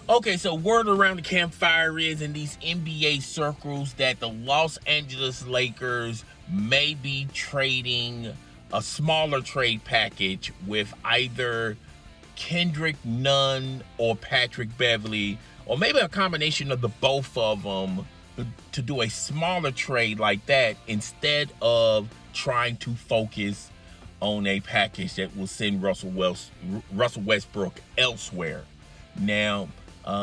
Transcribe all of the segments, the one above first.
Okay, so word around the campfire is in these NBA circles that the Los Angeles Lakers may be trading a smaller trade package with either Kendrick Nunn or Patrick Beverley, or maybe a combination of the both of them, to do a smaller trade like that instead of trying to focus on a package that will send Russell Westbrook elsewhere. Now,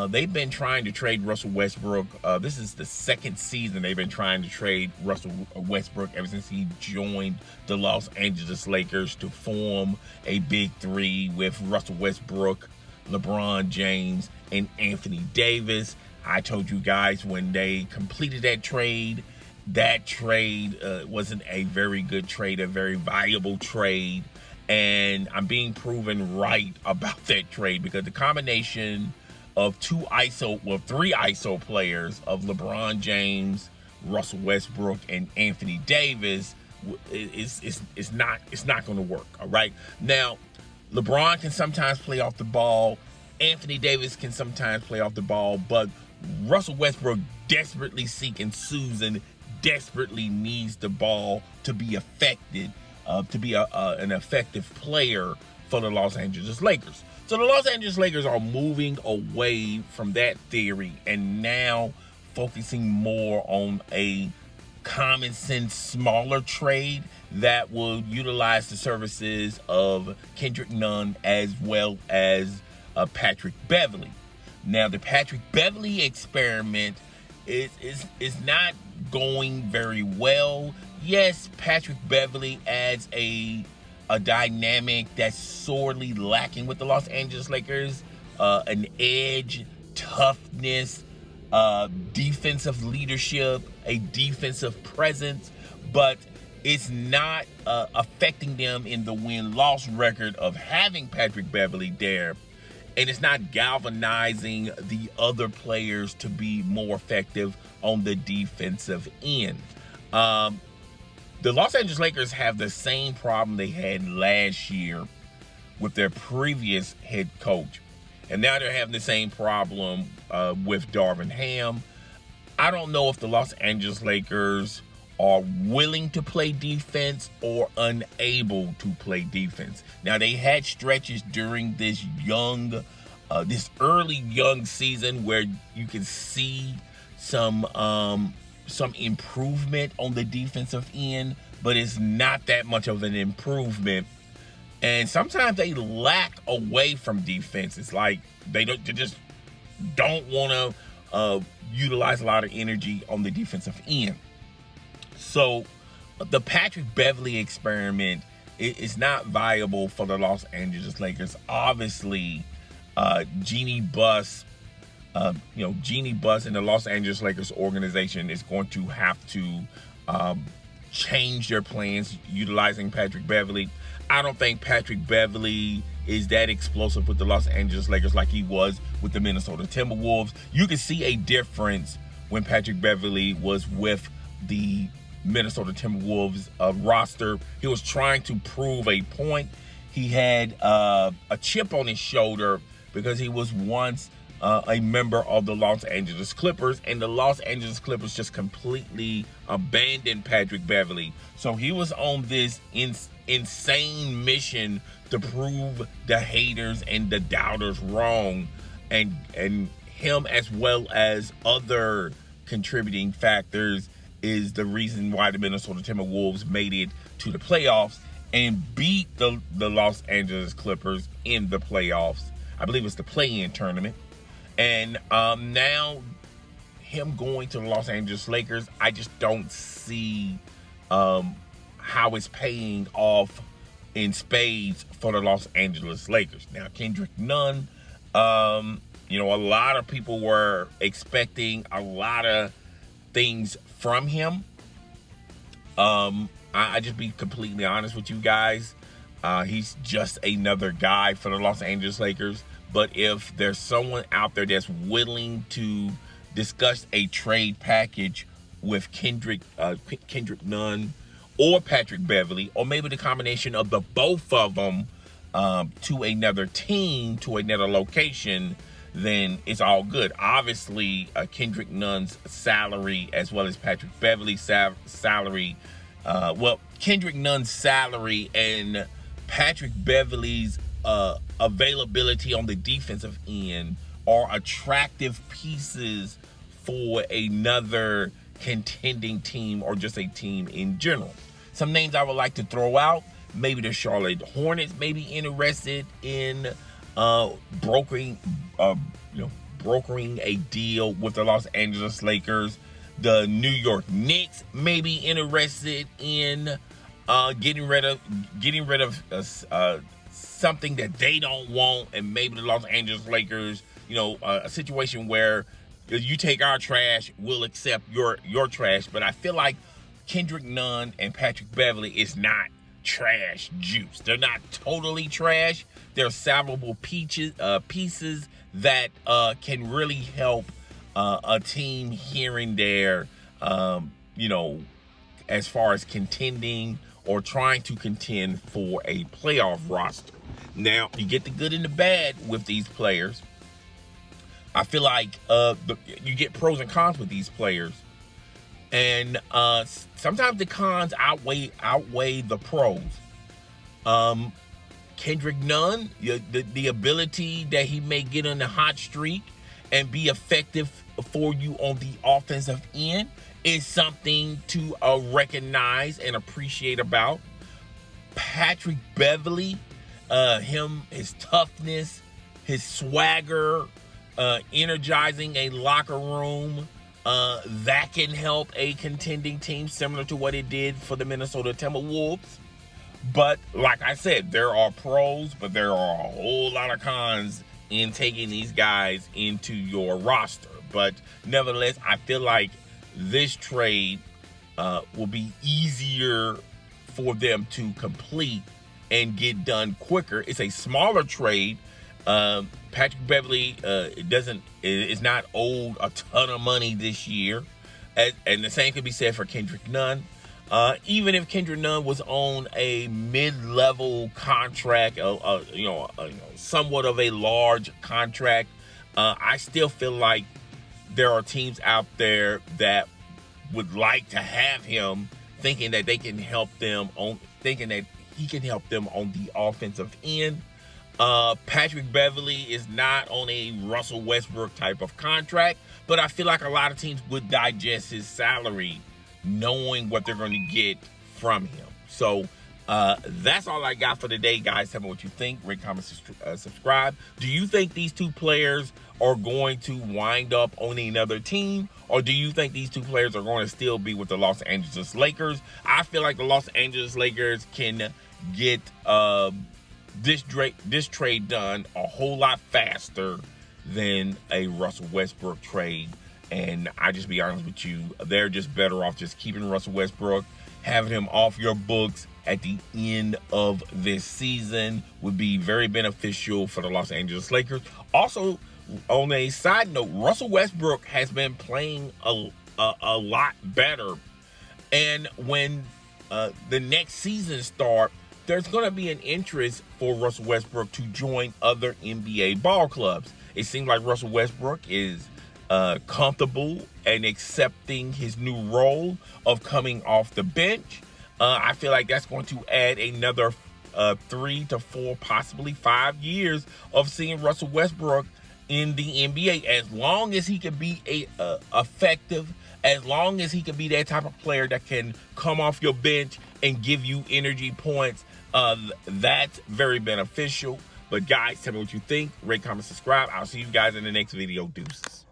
they've been trying to trade Russell Westbrook. This is the second season they've been trying to trade Russell Westbrook ever since he joined the Los Angeles Lakers to form a big three with Russell Westbrook, LeBron James, and Anthony Davis. I told you guys when they completed that trade wasn't a very good trade, a very valuable trade. And I'm being proven right about that trade because the combination of three ISO players of LeBron James, Russell Westbrook, and Anthony Davis is not going to work. All right. Now, LeBron can sometimes play off the ball. Anthony Davis can sometimes play off the ball, but Russell Westbrook desperately seeking Susan desperately needs the ball to be effective, to be an effective player for the Los Angeles Lakers. So the Los Angeles Lakers are moving away from that theory and now focusing more on a common sense, smaller trade that will utilize the services of Kendrick Nunn as well as Patrick Beverley. Now, the Patrick Beverley experiment is not going very well. Yes, Patrick Beverley adds a dynamic that's sorely lacking with the Los Angeles Lakers, an edge, toughness, defensive leadership, a defensive presence, but it's not affecting them in the win-loss record of having Patrick Beverley there, and it's not galvanizing the other players to be more effective on the defensive end. The Los Angeles Lakers have the same problem they had last year with their previous head coach. And now they're having the same problem with Darvin Ham. I don't know if the Los Angeles Lakers are willing to play defense or unable to play defense. Now, they had stretches during this early young season where you can see some improvement on the defensive end, but it's not that much of an improvement. And sometimes they lack away from defense. It's like they just don't want to utilize a lot of energy on the defensive end. So the Patrick Beverley experiment is not viable for the Los Angeles Lakers. Obviously, Jeanie Buss and the Los Angeles Lakers organization is going to have to change their plans utilizing Patrick Beverley. I don't think Patrick Beverley is that explosive with the Los Angeles Lakers like he was with the Minnesota Timberwolves. You can see a difference when Patrick Beverley was with the Minnesota Timberwolves roster. He was trying to prove a point. He had a chip on his shoulder because he was once a member of the Los Angeles Clippers, and the Los Angeles Clippers just completely abandoned Patrick Beverley. So he was on this insane mission to prove the haters and the doubters wrong, and him as well as other contributing factors is the reason why the Minnesota Timberwolves made it to the playoffs and beat the Los Angeles Clippers in the playoffs. I believe it's the play-in tournament. And now him going to the Los Angeles Lakers, I just don't see how it's paying off in spades for the Los Angeles Lakers. Now, Kendrick Nunn, a lot of people were expecting a lot of things from him. I just be completely honest with you guys. He's just another guy for the Los Angeles Lakers. But if there's someone out there that's willing to discuss a trade package with Kendrick Nunn or Patrick Beverley, or maybe the combination of the both of them to another team, to another location, then it's all good. Obviously, Kendrick Nunn's salary as well as Patrick Beverley's salary, Kendrick Nunn's salary and Patrick Beverley's availability on the defensive end are attractive pieces for another contending team or just a team in general. Some names I would like to throw out: maybe the Charlotte Hornets may be interested in brokering a deal with the Los Angeles Lakers. The New York Knicks may be interested in getting rid of something that they don't want, and maybe the Los Angeles Lakers, a situation where you take our trash, we'll accept your trash. But I feel like Kendrick Nunn and Patrick Beverley is not trash juice. They're not totally trash. They're salvable pieces that can really help a team here and there, as far as contending or trying to contend for a playoff roster. Now, you get the good and the bad with these players. I feel like you get pros and cons with these players, and sometimes the cons outweigh the pros. Kendrick Nunn, the ability that he may get on the hot streak and be effective for you on the offensive end is something to recognize and appreciate about. Patrick Beverley, his toughness, his swagger, energizing a locker room, that can help a contending team, similar to what it did for the Minnesota Timberwolves. But like I said, there are pros, but there are a whole lot of cons in taking these guys into your roster. But nevertheless, I feel like this trade will be easier for them to complete and get done quicker. It's a smaller trade. Patrick Beverley is not owed a ton of money this year, and the same could be said for Kendrick Nunn. Even if Kendrick Nunn was on a mid-level contract, somewhat of a large contract, I still feel like there are teams out there that would like to have him, thinking that he can help them on the offensive end. Patrick Beverley is not on a Russell Westbrook type of contract, but I feel like a lot of teams would digest his salary knowing what they're going to get from him. So that's all I got for today, guys. Tell me what you think. Rate, comment, subscribe. Do you think these two players are going to wind up on another team, or do you think these two players are going to still be with the Los Angeles Lakers? I feel like the Los Angeles Lakers can get this trade done a whole lot faster than a Russell Westbrook trade. And I just be honest with you, they're just better off just keeping Russell Westbrook. Having him off your books at the end of this season would be very beneficial for the Los Angeles Lakers. Also, on a side note, Russell Westbrook has been playing a lot better. And when the next season starts, there's going to be an interest for Russell Westbrook to join other NBA ball clubs. It seems like Russell Westbrook is comfortable and accepting his new role of coming off the bench. I feel like that's going to add another 3 to 4, possibly 5 years of seeing Russell Westbrook in the NBA. As long as he can be effective, as long as he can be that type of player that can come off your bench and give you energy points, that's very beneficial. But guys, tell me what you think. Rate, comment, subscribe. I'll see you guys in the next video. Deuces.